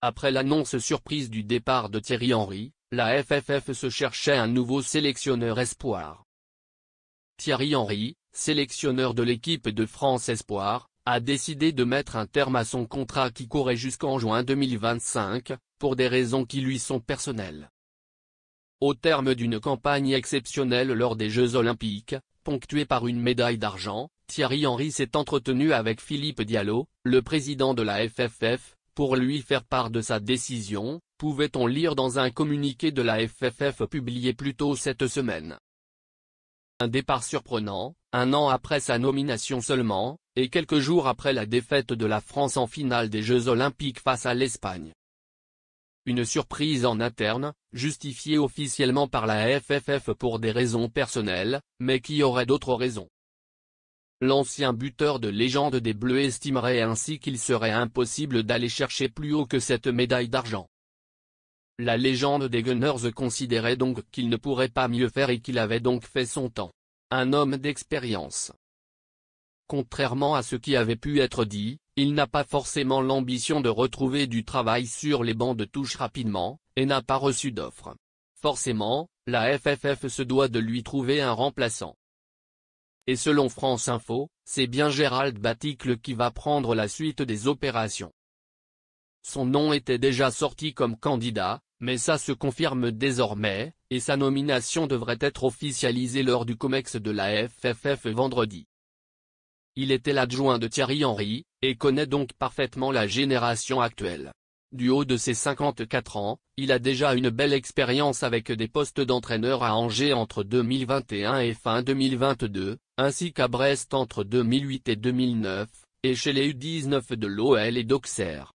Après l'annonce surprise du départ de Thierry Henry, la FFF se cherchait un nouveau sélectionneur espoir. Thierry Henry, sélectionneur de l'équipe de France Espoir, a décidé de mettre un terme à son contrat qui courait jusqu'en juin 2025, pour des raisons qui lui sont personnelles. Au terme d'une campagne exceptionnelle lors des Jeux Olympiques, ponctuée par une médaille d'argent, Thierry Henry s'est entretenu avec Philippe Diallo, le président de la FFF, pour lui faire part de sa décision, pouvait-on lire dans un communiqué de la FFF publié plus tôt cette semaine. Un départ surprenant, un an après sa nomination seulement, et quelques jours après la défaite de la France en finale des Jeux Olympiques face à l'Espagne. Une surprise en interne, justifiée officiellement par la FFF pour des raisons personnelles, mais qui aurait d'autres raisons. L'ancien buteur de légende des Bleus estimerait ainsi qu'il serait impossible d'aller chercher plus haut que cette médaille d'argent. La légende des Gunners considérait donc qu'il ne pourrait pas mieux faire et qu'il avait donc fait son temps. Un homme d'expérience. Contrairement à ce qui avait pu être dit, il n'a pas forcément l'ambition de retrouver du travail sur les bancs de touche rapidement, et n'a pas reçu d'offre. Forcément, la FFF se doit de lui trouver un remplaçant. Et selon France Info, c'est bien Gérald Baticle qui va prendre la suite des opérations. Son nom était déjà sorti comme candidat, mais ça se confirme désormais, et sa nomination devrait être officialisée lors du COMEX de la FFF vendredi. Il était l'adjoint de Thierry Henry, et connaît donc parfaitement la génération actuelle. Du haut de ses 54 ans, il a déjà une belle expérience avec des postes d'entraîneur à Angers entre 2021 et fin 2022, ainsi qu'à Brest entre 2008 et 2009, et chez les U19 de l'OL et d'Auxerre.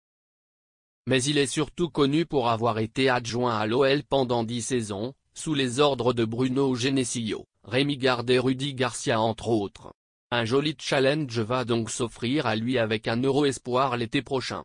Mais il est surtout connu pour avoir été adjoint à l'OL pendant 10 saisons, sous les ordres de Bruno Genesio, Rémi Garde et Rudy Garcia entre autres. Un joli challenge va donc s'offrir à lui avec un Euro Espoir l'été prochain.